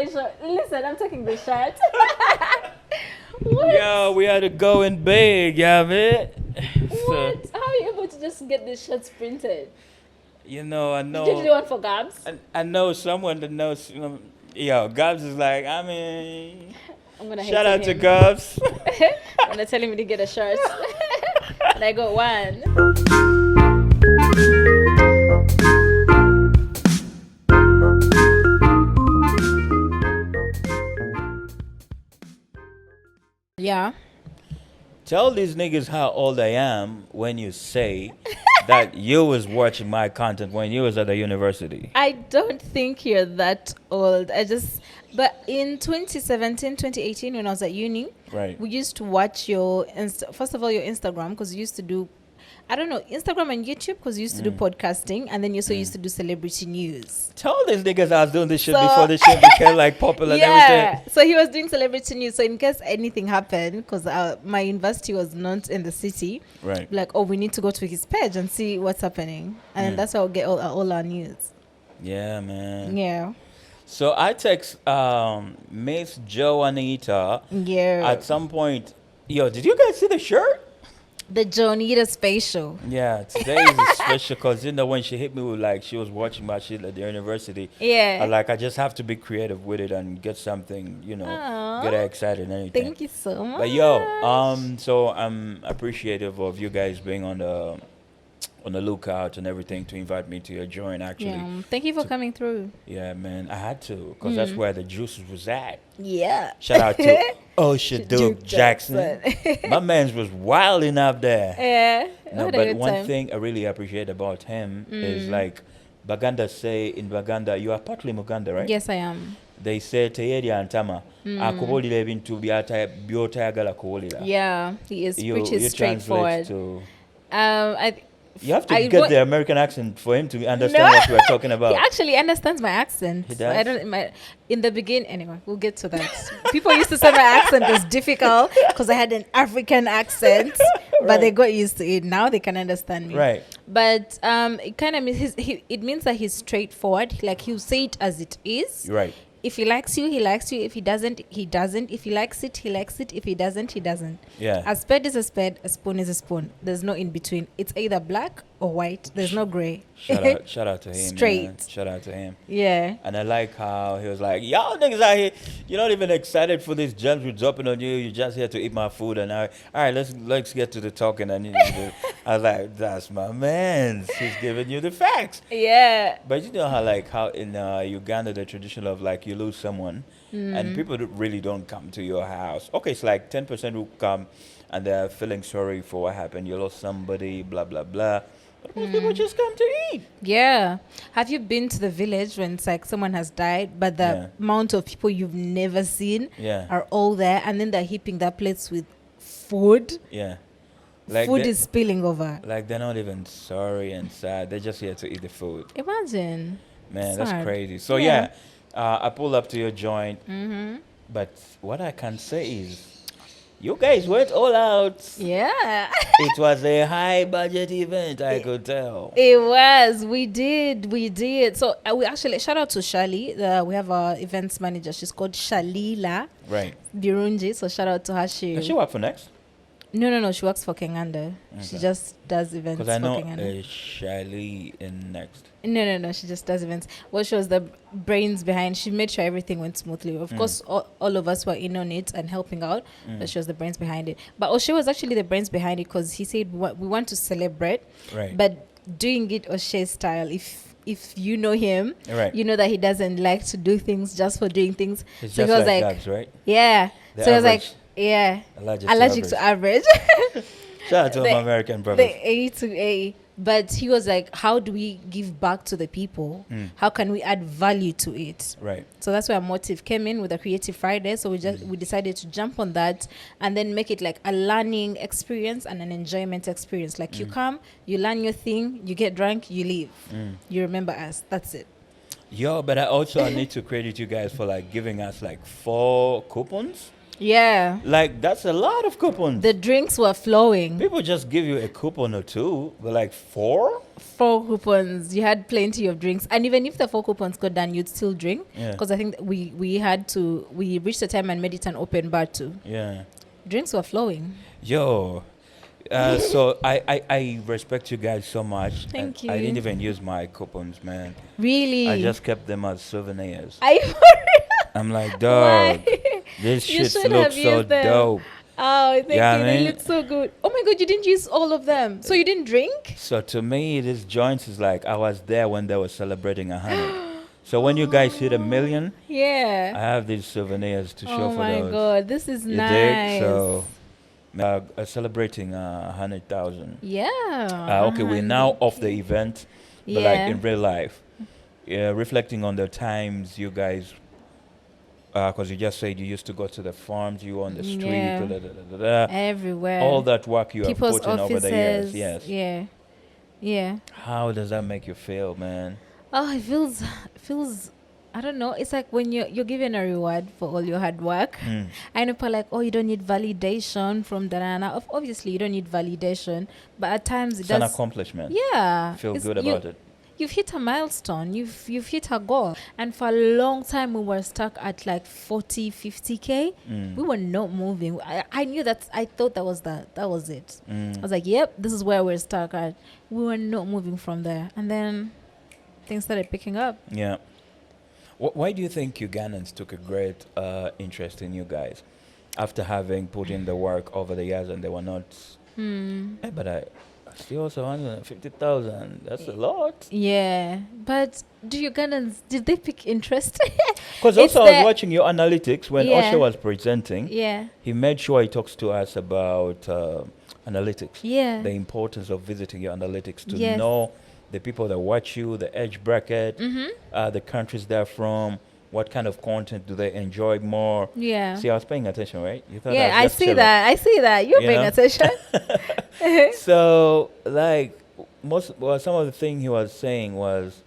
facial. Listen, I'm taking the shirt. What? Yo, we had to go in big, yeah, man. What? How are you able to just get these shirts printed? You know, I Did you do know, one for Gabs? I know someone that knows. Yo, Gubs is like, I mean, I'm gonna shout out hate to him. Gubs. I'm gonna tell him to get a shirt. And I got one. Yeah. Tell these niggas how old I am when you say that you was watching my content when you was at the university. I don't think you're that old. But in 2017, 2018, when I was at uni, Right. we used to watch your, first of all, your Instagram, because you used to do, I don't know, Instagram and YouTube, because you used to do podcasting, and then you also used to do celebrity news. Tell these niggas I was doing this shit So- before this shit became like popular and everything. So he was doing celebrity news. So in case anything happened, because my university was not in the city, Right. like, oh, we need to go to his page and see what's happening. And then that's how we'll get all our news. Yeah, man. Yeah. So I text Miss Joanita Yeah. at some point. Yo, did you guys see the shirt? The Joanita spatial. Yeah, today is special because when she hit me with like she was watching my shit at the university. Yeah. I just have to be creative with it and get something, Aw. get her excited and everything. Thank you so much. But yo, so I'm appreciative of you guys being on the lookout and everything to invite me to your joint. Actually, Yeah. Thank you for coming through. yeah, man, I had to because that's where the juices was at. Yeah. Shout out to Duke Duke Jackson. My man's was wilding up there. Yeah. No, What a but good one time. thing I really appreciate about him is like Baganda say in Baganda, you are partly Muganda, right? Yes, I am. They say teyeri antama akubuulira ebintu by'otayagala kuwulira. Yeah, he is You pretty translate straightforward. to. I You have to I get wa- the American accent for him to understand No. what we are talking about. He actually understands my accent. He So I does? don't. In the beginning, anyway, we'll get to that. People used to say my accent was difficult because I had an African accent, but they got used to it. Now they can understand me. Right. But it kind of means it means that he's straightforward. Like he'll say it as it is. Right. If he likes you, he likes you. If he doesn't, he doesn't. If he likes it, he likes it. If he doesn't, he doesn't. Yeah. A spade is a spade. A spoon is a spoon. There's no in between. It's either black or white. There's no gray. Shout out to him. Straight. Man. Shout out to him. Yeah. And I like how he was like, y'all niggas out here, you're not even excited for this gems we're dropping on you. You're just here to eat my food. And all right, let's get to the talking. And I was like, that's my man. He's giving you the facts. Yeah. But you know how in Uganda, the tradition of like you lose someone and people really don't come to your house. Okay, it's like 10% who come and they're feeling sorry for what happened. You lost somebody, blah, blah, blah. But most people just come to eat. Yeah. Have you been to the village when it's like someone has died, but the Yeah. amount of people you've never seen Yeah. are all there, and then they're heaping their plates with food? Yeah. Food is spilling over. Like they're not even sorry and sad. They're just here to eat the food. Imagine. Man, Sad. that's crazy. So Yeah. I pulled up to your joint. But what I can say is, you guys went all out. Yeah. It was a high budget event, I could tell. It was. We did. So we actually, shout out to Shali. We have our events manager. She's called Shalila Right. Birunji. So shout out to her. Does she work for Next? No. She works for Kenganda. She Okay. just does events for Because I know Kenganda. Shiley in Next. No. She just does events. Well, she was the brains behind. She made sure everything went smoothly. Of course, all of us were in on it and helping out, but she was the brains behind it. But O'Shea was actually the brains behind it because he said we want to celebrate, Right. but doing it O'Shea style. If you know him, Right. you know that he doesn't like to do things just for doing things. It's so just he was like like, Gabs, right? yeah. The So he was like, average. yeah, Allergic allergic to to average. Shout out to the- my American brothers. The A to A. But he was like, how do we give back to the people? How can we add value to it? Right. So that's where Motive came in with a Creative Friday. So we decided to jump on that and then make it like a learning experience and an enjoyment experience. Like you come, you learn your thing, you get drunk, you leave. You remember us. That's it. Yo, but I need to credit you guys for like giving us like 4 coupons. Yeah. Like, that's a lot of coupons. The drinks were flowing. People just give you a coupon or two, but like 4? 4 coupons. You had plenty of drinks. And even if the 4 coupons got done, you'd still drink. Yeah. Because I think we reached the time and made it an open bar too. Yeah. Drinks were flowing. Yo. So I respect you guys so much. Thank I you. didn't even use my coupons, man. Really? I just kept them as souvenirs. I I'm like, dog, Why? this You shit should looks have so used them. dope. Oh, thank Yeah, you. I They mean- look so good. Oh my god, you didn't use all of them. So you didn't drink? So to me, this joint is like I was there when they were celebrating 100. So when you guys hit 1 million, I Yeah. have these souvenirs to show Oh for my those. god, this is You nice. dig? So celebrating 100,000. Yeah. Okay, we're now off the event, but like Yeah. in real life, reflecting on the times you guys, because you just said you used to go to the farms, you were on the street, Yeah. Everywhere. all that work you have People's put in over the years. offices. Yes. Yeah. Yeah. How does that make you feel, man? Oh, it feels I don't know. It's like when you're given a reward for all your hard work. Mm. I know people are like, oh, you don't need validation from Dana. Obviously, you don't need validation, but at times it It's an does. accomplishment. Yeah, Feel it's- good about it. You've hit a milestone. You've hit a goal. And for a long time, we were stuck at like 40, 50K. Mm. We were not moving. I knew that. I thought that was it. I Mm. was like, yep, this is where we're stuck at. We were not moving from there. And then things started picking up. Yeah. Why do you think Ugandans took a great interest in you guys after having put in the work over the years and they were not? Hey, but I still also 150,000. That's a lot. Yeah. But do Ugandans, did they pick interest? Because It's also I was the- watching your analytics when Yeah. Osha was presenting. Yeah. He made sure he talks to us about analytics. Yeah. The importance of visiting your analytics to Yes. know the people that watch you, the age bracket, the countries they're from, what kind of content do they enjoy more. Yeah. See, I was paying attention, right? You thought Yeah, was I just see chilling. that. I see that. You're You paying know? attention. So, like, some of the thing he was saying was,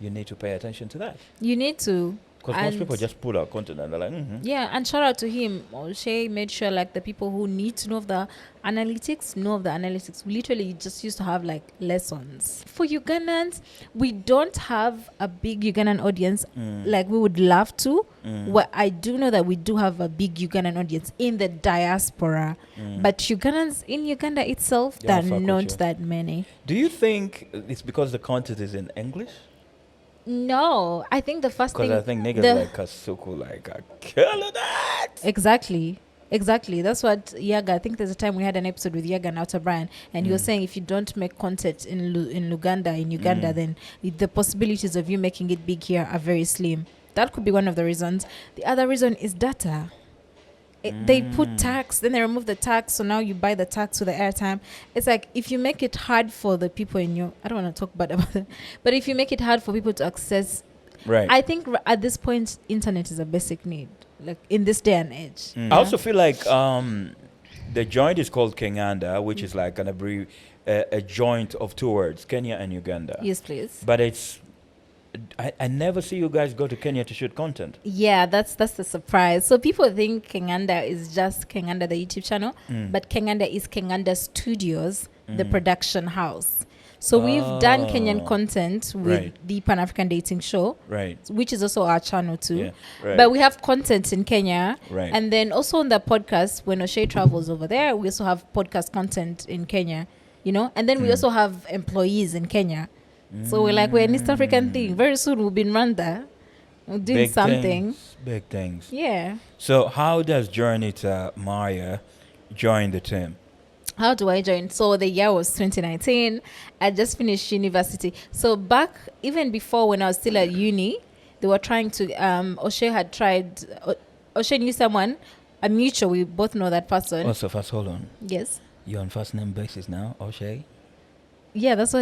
you need to pay attention to that. You need to. Because most And- people just put out content and they're like, Yeah, and shout out to him. O'Shea made sure like the people who need to know of the analytics know of the analytics. We literally just used to have like lessons. For Ugandans, we don't have a big Ugandan audience like we would love to. Well, I do know that we do have a big Ugandan audience in the diaspora. But Ugandans in Uganda itself, Yeah, there fuck are with not you. that many. Do you think it's because the content is in English? No, I think the first Because thing... I think niggas the- like Kasuku like are killing that. Exactly. That's what Yaga. I think there's a time we had an episode with Yaga and Outer Brian, and he was saying if you don't make content in Uganda, then the possibilities of you making it big here are very slim. That could be one of the reasons. The other reason is data. They put tax, then they remove the tax, so now you buy the tax with the airtime. It's like if you make it hard for the people in your... I don't want to talk bad about that, but if you make it hard for people to access... Right. I think at this point, internet is a basic need, like in this day and age. I also feel like the joint is called Kenganda, which is like a joint of two words, Kenya and Uganda. Yes, please. But it's... I never see you guys go to Kenya to shoot content. Yeah, that's the surprise. So people think Kenganda is just Kenganda, the YouTube channel, but Kenganda is Kenganda Studios, the production house. So we've done Kenyan content with Right. the Pan African Dating Show, Right. which is also our channel too. Yeah. Right. But we have content in Kenya. Right. And then also on the podcast, when O'Shea travels over there, we also have podcast content in Kenya, And then we also have employees in Kenya. So we're an East African thing. Very soon we'll be in Rwanda. We're doing Big something. things, big things. Yeah. So how does Joanita Mayaa join the team? How do I join? So the year was 2019. I just finished university. So back, even before when I was still at uni, they were trying to, O'Shea had tried, O'Shea knew someone, a mutual, we both know that person. Also, first, hold on. Yes. You're on first name basis now, O'Shea? Yeah, that's how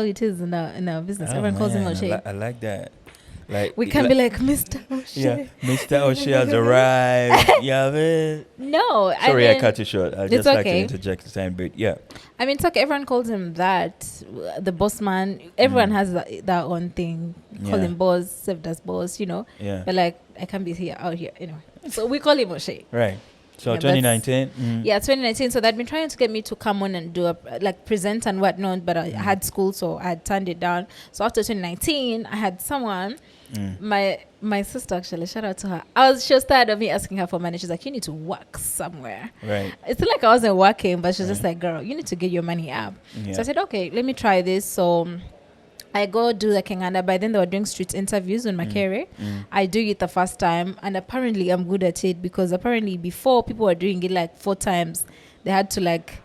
it is in our business. Oh, Everyone calls him man, O'Shea. I like that. Like We can be like Mr. O'Shea. yeah, Mr. O'Shea has arrived. Yeah, man. No, Sorry, I I cut you short. I it's just like to okay. interject a tiny bit. Yeah. I mean, it's like everyone calls him that, the boss man. Everyone has their own thing. Call Yeah. him boss, served as boss, Yeah. But like, I can't be out here anyway. So we call him O'Shea. Right. So Yeah, 2019. Yeah, 2019. So they'd been trying to get me to come on and do present and whatnot, but I had school, so I had turned it down. So after 2019, I had someone. My sister, actually, shout out to her. She was tired of me asking her for money. She's like, you need to work somewhere. Right. It's not like I wasn't working, but she's just like, girl, you need to get your money up. Yeah. So I said, okay, let me try this. So I go do the Kenganda. By then they were doing street interviews on my career. I do it the first time, and apparently I'm good at it, because apparently before people were doing it like 4 times. They had to like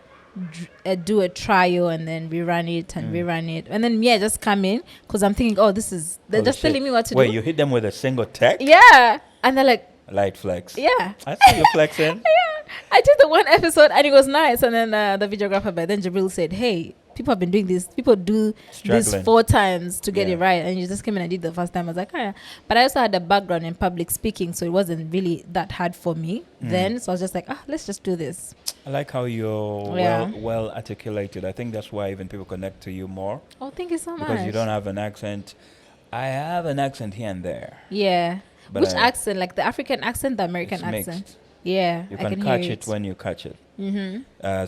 do a trial and then rerun it and rerun it, and then I just come in because I'm thinking, oh, they're just telling me what to do. Wait, you hit them with a single text? Yeah, and they're like, light flex. yeah. I see you flexing. Yeah, I did the one episode and it was nice, and then the videographer by then Jabril said, hey, people have been doing this. People do this 4 times to get it right, and you just came in and did the first time. I was like, yeah. But I also had a background in public speaking, so it wasn't really that hard for me then. So I was just like, let's just do this. I like how you're well articulated. I think that's why even people connect to you more. Oh, thank you so much. Because you don't have an accent. I have an accent here and there. Yeah. But which accent? Like the African accent, the American accent? Mixed. Yeah. You can catch it when you catch it.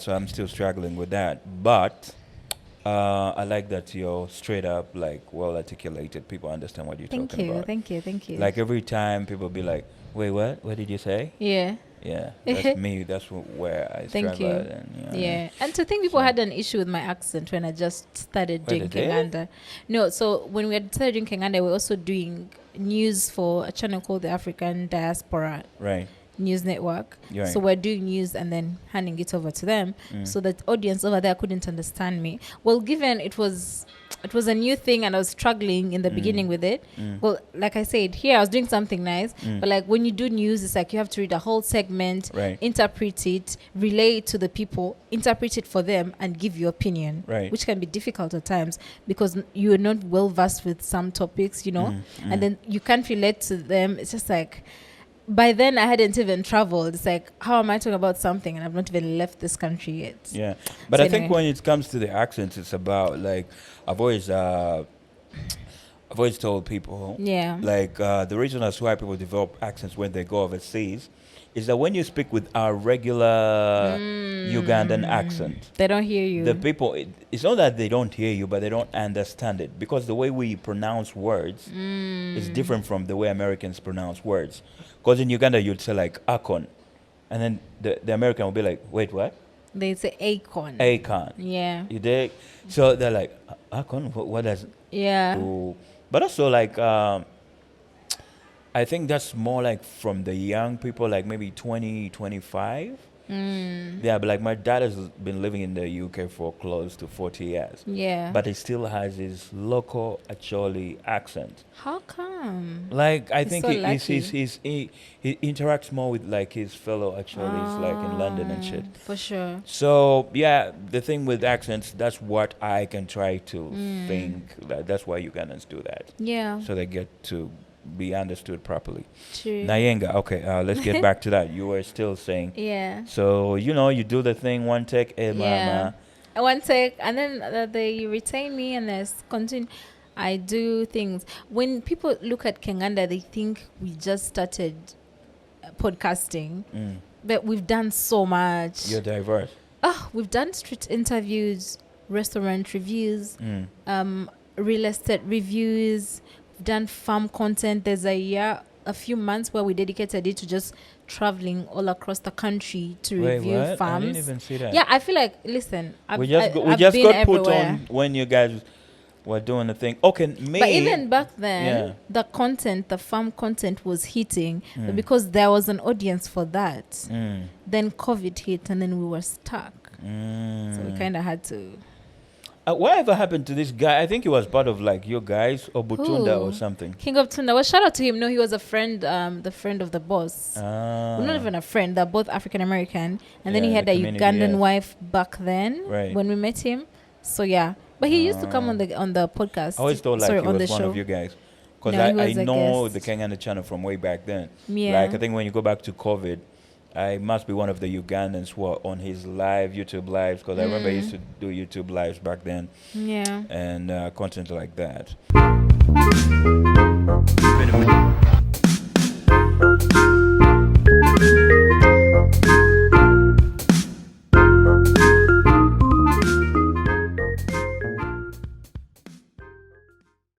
So I'm still struggling with that. But I like that you're straight up, like, well articulated. People understand what you're talking about. Thank you. Like every time people be like, wait, what? What did you say? Yeah. Yeah, that's me. That's where I struggle. Thank you. And, and to think people had an issue with my accent when I just started doing Kenganda. No, so when we had started doing Kenganda, we were also doing news for a channel called the African Diaspora News Network. Right. So we're doing news and then handing it over to them. So that audience over there couldn't understand me. Well, given it was a new thing and I was struggling in the beginning with it. Well, like I said, here I was doing something nice, but like when you do news, it's like you have to read a whole segment, interpret it, relay it to the people, interpret it for them, and give your opinion, which can be difficult at times because you're not well versed with some topics, and then you can't relate to them. It's just like, by then I hadn't even traveled. It's like, how am I talking about something and I've not even left this country yet? Yeah, but so I think when it comes to the accents, it's about like I've always told people, like the reason that's why people develop accents when they go overseas is that when you speak with our regular Ugandan accent, they don't hear you. The people, it's not that they don't hear you, but they don't understand it because the way we pronounce words is different from the way Americans pronounce words. Because in Uganda, you'd say like Akon, and then the American will be like, wait, what? They say Akon. Akon. Yeah. You dig? So they're like, Akon? What does? Yeah. Do? But also like, I think that's more like from the young people, like maybe 20, 25. Yeah, but like my dad has been living in the UK for close to 40 years. Yeah. But he still has his local Acholi accent. How come? Like I think so he interacts more with like his fellow Acholis like in London and shit. For sure. So yeah, the thing with accents, that's what I can try to think. That's why Ugandans do that. Yeah. So they get to be understood properly. True. Nayenga, okay, let's get back to that. You were still saying. Yeah. So, you do the thing, one take, mama. One take, and then they retain me and they continue. I do things. When people look at Kenganda, they think we just started podcasting, but we've done so much. You're diverse. We've done street interviews, restaurant reviews, real estate reviews, done farm content. There's a few months where we dedicated it to just traveling all across the country to review farms. I didn't even see that. Yeah, I feel like, listen, we just got put on when you guys were doing the thing. Okay, but even back then, the farm content was hitting because there was an audience for that. Then COVID hit and then we were stuck. So we kind of had to. Whatever happened to this guy? I think he was part of like your guys or Butunda or something. King of Tunda. Well, shout out to him. No, he was a friend, the friend of the boss. Well, not even a friend. They're both African American. And then he had a Ugandan wife back then when we met him. So yeah, but he used to come on the podcast. I always thought like he was one of you guys because I know the Kenganda channel from way back then. Yeah. Like I think when you go back to COVID, I must be one of the Ugandans who are on his YouTube lives because I remember I used to do YouTube lives back then. Yeah. And content like that.